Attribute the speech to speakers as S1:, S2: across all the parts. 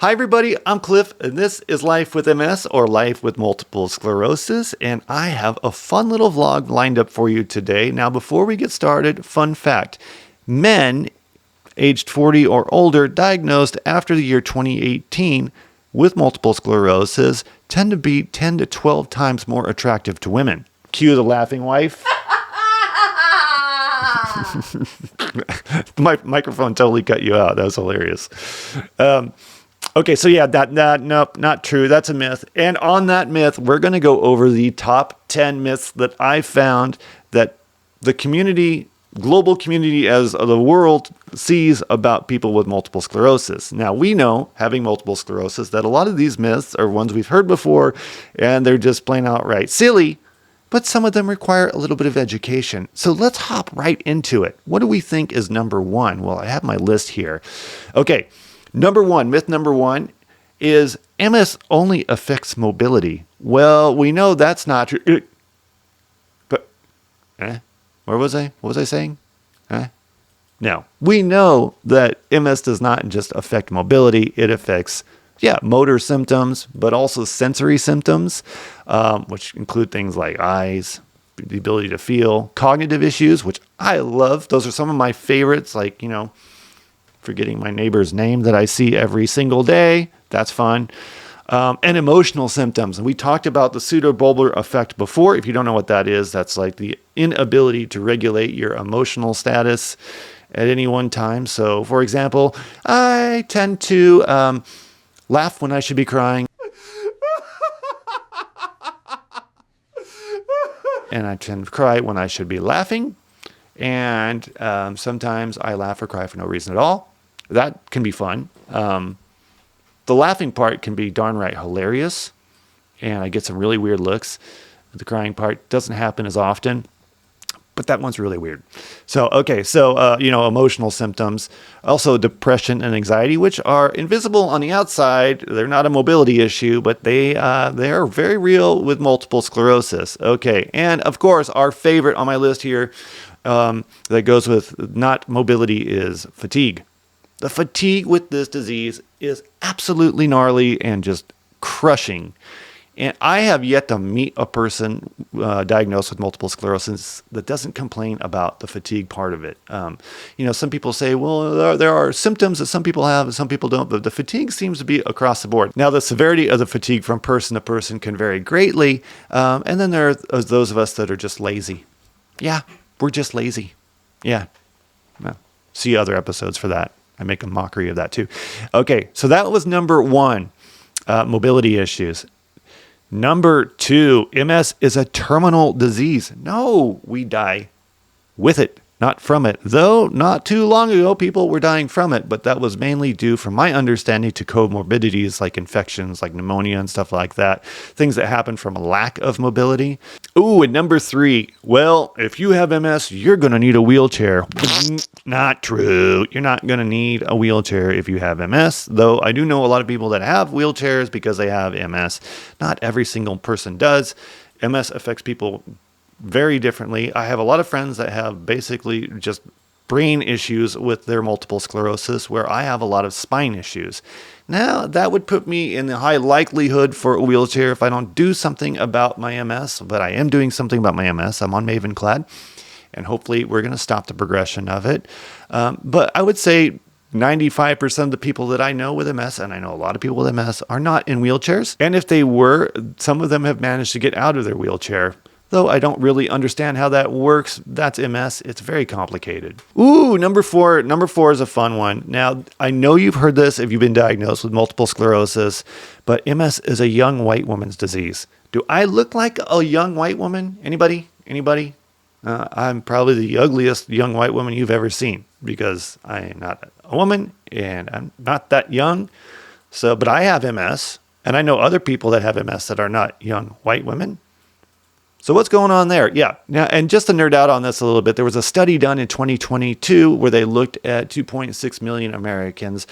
S1: Hi everybody, I'm Cliff, and this is Life with MS or Life with Multiple Sclerosis, and I have a fun little vlog lined up for you today. Now before we get started, fun fact, men aged 40 or older diagnosed after the year 2018 with multiple sclerosis tend to be 10 to 12 times more attractive to women. Cue the laughing wife. My microphone totally cut you out. That was hilarious. Okay, so yeah, nope, not true. That's a myth. And on that myth, we're going to go over the top 10 myths that I found that the community, global community as the world sees about people with multiple sclerosis. Now, we know, having multiple sclerosis, that a lot of these myths are ones we've heard before, and they're just plain outright silly, but some of them require a little bit of education. So let's hop right into it. What do we think is number one? Well, I have my list here. Okay. Myth number one is MS only affects mobility. Well, we know that's not true. But, where was I? What was I saying? No, we know that MS does not just affect mobility. It affects, motor symptoms, but also sensory symptoms, which include things like eyes, the ability to feel, cognitive issues, which I love. Those are some of my favorites, like, forgetting my neighbor's name that I see every single day. That's fun. And emotional symptoms. And we talked about the pseudobulbar effect before. If you don't know what that is, that's like the inability to regulate your emotional status at any one time. So, for example, I tend to laugh when I should be crying. And I tend to cry when I should be laughing. And sometimes I laugh or cry for no reason at all. That can be fun. The laughing part can be darn right hilarious, and I get some really weird looks. The crying part doesn't happen as often, but that one's really weird. So, emotional symptoms, also depression and anxiety, which are invisible on the outside. They're not a mobility issue, but they are very real with multiple sclerosis. Okay, and of course, our favorite on my list here that goes with not mobility is fatigue. The fatigue with this disease is absolutely gnarly and just crushing. And I have yet to meet a person diagnosed with multiple sclerosis that doesn't complain about the fatigue part of it. Some people say, well, there are symptoms that some people have and some people don't, but the fatigue seems to be across the board. Now, the severity of the fatigue from person to person can vary greatly. And then there are those of us that are just lazy. Yeah, we're just lazy. Yeah. Well, see other episodes for that. I make a mockery of that too. Okay, so that was number one, mobility issues. Number two, MS is a terminal disease. No, we die with it, not from it. Though not too long ago, people were dying from it, but that was mainly due, from my understanding, to comorbidities like infections, like pneumonia and stuff like that. Things that happen from a lack of mobility. Ooh, and number three, well, if you have MS, you're going to need a wheelchair. Not true. You're not going to need a wheelchair if you have MS, though I do know a lot of people that have wheelchairs because they have MS. Not every single person does. MS affects people very differently. I have a lot of friends that have basically just brain issues with their multiple sclerosis, where I have a lot of spine issues. Now, that would put me in the high likelihood for a wheelchair if I don't do something about my MS, but I am doing something about my MS. I'm on Mavenclad, and hopefully we're going to stop the progression of it. But I would say 95% of the people that I know with MS, and I know a lot of people with MS, are not in wheelchairs. And if they were, some of them have managed to get out of their wheelchair. Though I don't really understand how that works. That's MS. It's very complicated. Ooh, number four. Number four is a fun one. Now, I know you've heard this if you've been diagnosed with multiple sclerosis, but MS is a young white woman's disease. Do I look like a young white woman? Anybody? I'm probably the ugliest young white woman you've ever seen because I am not a woman and I'm not that young. But I have MS, and I know other people that have MS that are not young white women. So what's going on there? Yeah. Now, and just to nerd out on this a little bit, there was a study done in 2022 where they looked at 2.6 million Americans.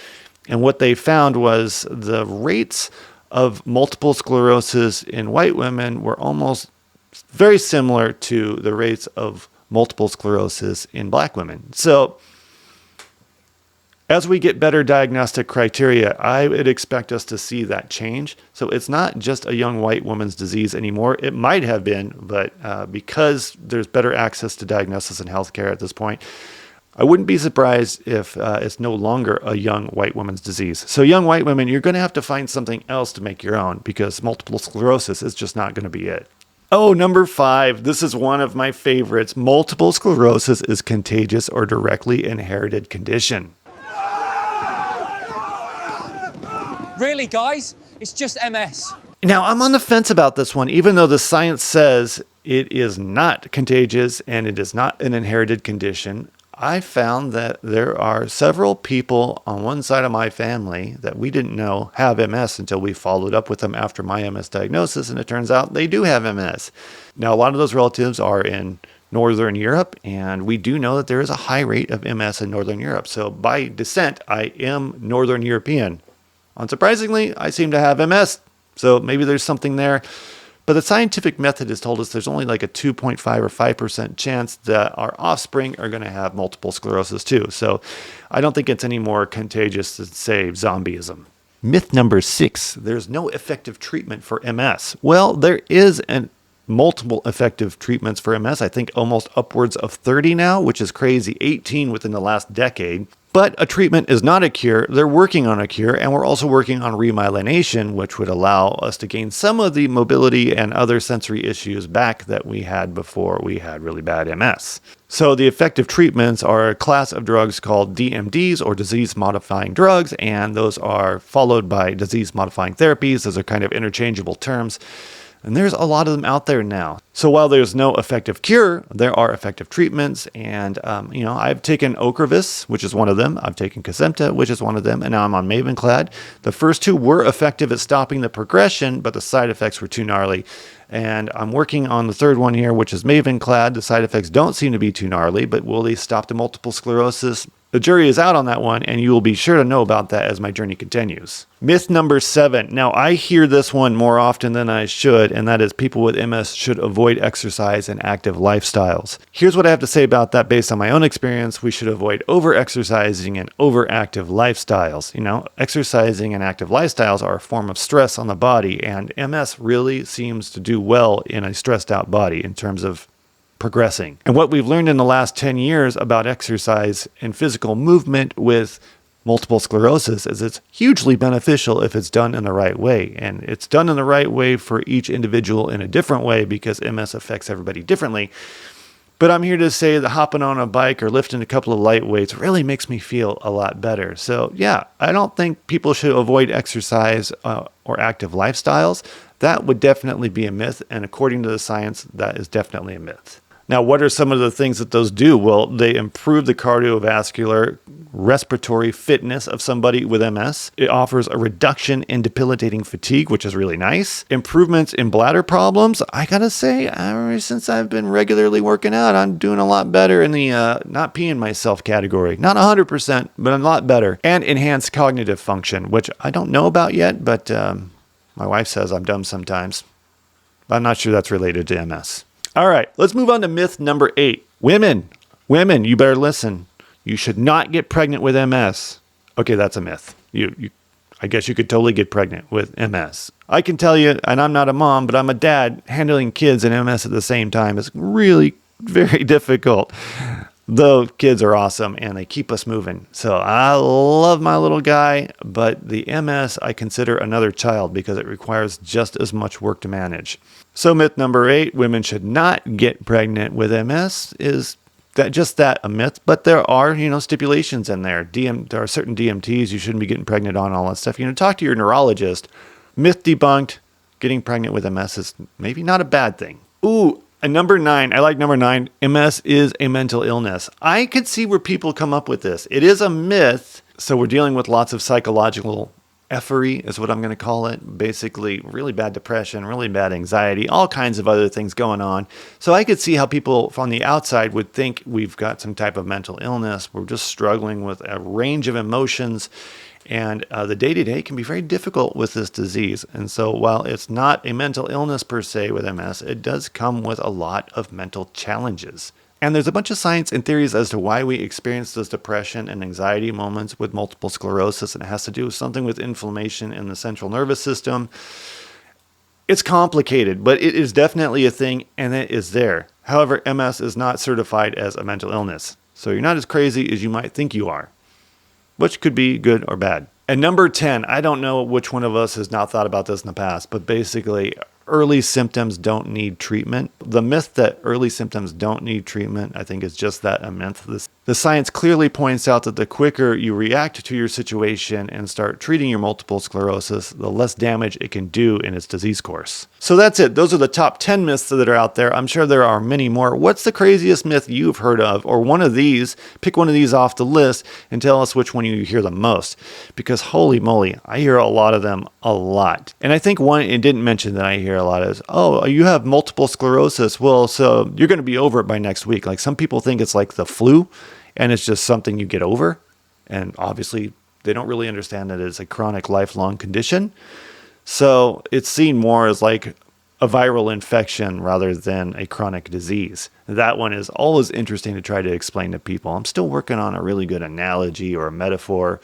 S1: And what they found was the rates of multiple sclerosis in white women were almost very similar to the rates of multiple sclerosis in black women. So As we get better diagnostic criteria, I would expect us to see that change. So it's not just a young white woman's disease anymore. It might have been, but because there's better access to diagnosis and healthcare at this point, I wouldn't be surprised if it's no longer a young white woman's disease. So young white women, you're going to have to find something else to make your own, because multiple sclerosis is just not going to be it. Oh, number 5. This is one of my favorites. Multiple sclerosis is contagious or directly inherited condition.
S2: Really, guys? It's just MS.
S1: Now, I'm on the fence about this one, even though the science says it is not contagious and it is not an inherited condition. I found that there are several people on one side of my family that we didn't know have MS until we followed up with them after my MS diagnosis, and it turns out they do have MS. Now, a lot of those relatives are in Northern Europe, and we do know that there is a high rate of MS in Northern Europe. So by descent, I am Northern European. Unsurprisingly, I seem to have MS, so maybe there's something there. But the scientific method has told us there's only like a 2.5 or 5% chance that our offspring are going to have multiple sclerosis too. So I don't think it's any more contagious than, say, zombieism. Myth number 6, there's no effective treatment for MS. Well, there is multiple effective treatments for MS. I think almost upwards of 30 now, which is crazy, 18 within the last decade. But a treatment is not a cure. They're working on a cure, and we're also working on remyelination, which would allow us to gain some of the mobility and other sensory issues back that we had before we had really bad MS. So the effective treatments are a class of drugs called DMDs, or disease-modifying drugs, and those are followed by disease-modifying therapies. Those are kind of interchangeable terms. And there's a lot of them out there now. So while there's no effective cure, there are effective treatments. And, I've taken Ocrevus, which is one of them. I've taken Kesimpta, which is one of them. And now I'm on Mavenclad. The first two were effective at stopping the progression, but the side effects were too gnarly. And I'm working on the third one here, which is Mavenclad. The side effects don't seem to be too gnarly, but will they stop the multiple sclerosis? The jury is out on that one, and you will be sure to know about that as my journey continues. Myth number 7. Now, I hear this one more often than I should, and that is people with MS should avoid exercise and active lifestyles. Here's what I have to say about that based on my own experience. We should avoid over-exercising and over-active lifestyles. Exercising and active lifestyles are a form of stress on the body, and MS really seems to do well in a stressed out body in terms of progressing. And what we've learned in the last 10 years about exercise and physical movement with multiple sclerosis is it's hugely beneficial if it's done in the right way. And it's done in the right way for each individual in a different way because MS affects everybody differently. But I'm here to say that hopping on a bike or lifting a couple of light weights really makes me feel a lot better. So yeah, I don't think people should avoid exercise or active lifestyles. That would definitely be a myth. And according to the science, that is definitely a myth. Now, what are some of the things that those do? Well, they improve the cardiovascular respiratory fitness of somebody with MS. It offers a reduction in debilitating fatigue, which is really nice. Improvements in bladder problems. I gotta say, ever since I've been regularly working out, I'm doing a lot better in the not peeing myself category. Not 100%, but a lot better. And enhanced cognitive function, which I don't know about yet, but my wife says I'm dumb sometimes. I'm not sure that's related to MS. All right, let's move on to myth number 8. Women, you better listen. You should not get pregnant with MS. Okay, that's a myth. I guess you could totally get pregnant with MS. I can tell you, and I'm not a mom, but I'm a dad, handling kids and MS at the same time is really very difficult. Though kids are awesome and they keep us moving. So I love my little guy, but the MS I consider another child because it requires just as much work to manage. So myth number 8, women should not get pregnant with MS. Is that just that a myth? But there are, stipulations in there. There are certain DMTs you shouldn't be getting pregnant on, all that stuff. Talk to your neurologist. Myth debunked. Getting pregnant with MS is maybe not a bad thing. Ooh. And number 9, I like number 9, MS is a mental illness. I could see where people come up with this. It is a myth, so we're dealing with lots of psychological effery is what I'm going to call it. Basically, really bad depression, really bad anxiety, all kinds of other things going on. So I could see how people from the outside would think we've got some type of mental illness. We're just struggling with a range of emotions. And the day-to-day can be very difficult with this disease. And so while it's not a mental illness per se with MS, it does come with a lot of mental challenges. And there's a bunch of science and theories as to why we experience those depression and anxiety moments with multiple sclerosis, and it has to do with something with inflammation in the central nervous system. It's complicated, but it is definitely a thing, and it is there. However, MS is not certified as a mental illness, so you're not as crazy as you might think you are, which could be good or bad. And number 10, I don't know which one of us has not thought about this in the past, but basically, early symptoms don't need treatment. The myth that early symptoms don't need treatment, I think, is just that, a myth. The science clearly points out that the quicker you react to your situation and start treating your multiple sclerosis, the less damage it can do in its disease course. So that's it. Those are the top 10 myths that are out there. I'm sure there are many more. What's the craziest myth you've heard of? Or one of these, pick one of these off the list and tell us which one you hear the most. Because holy moly, I hear a lot of them a lot. And I think one it didn't mention that I hear a lot is, oh, you have multiple sclerosis. Well, so you're going to be over it by next week. Like some people think it's like the flu and it's just something you get over. And obviously they don't really understand that it's a chronic lifelong condition. So it's seen more as like a viral infection rather than a chronic disease. That one is always interesting to try to explain to people. I'm still working on a really good analogy or a metaphor.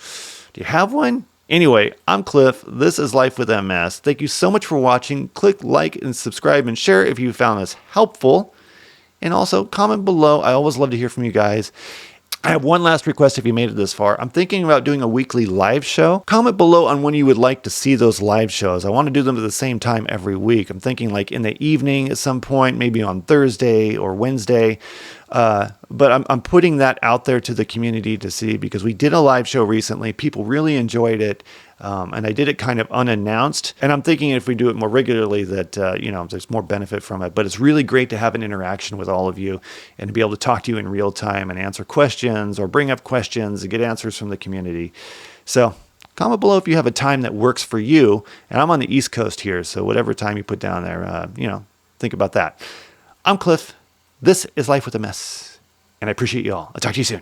S1: Do you have one? Anyway, I'm Cliff. This is Life with MS. Thank you so much for watching. Click like and subscribe and share if you found this helpful. And also comment below. I always love to hear from you guys. I have one last request if you made it this far. I'm thinking about doing a weekly live show. Comment below on when you would like to see those live shows. I want to do them at the same time every week. I'm thinking like in the evening at some point, maybe on Thursday or Wednesday. But I'm putting that out there to the community to see, because we did a live show recently. People really enjoyed it. And I did it kind of unannounced. And I'm thinking if we do it more regularly that, there's more benefit from it. But it's really great to have an interaction with all of you and to be able to talk to you in real time and answer questions or bring up questions and get answers from the community. So comment below if you have a time that works for you. And I'm on the East Coast here, so whatever time you put down there, think about that. I'm Cliff. This is Life with MS. And I appreciate you all. I'll talk to you soon.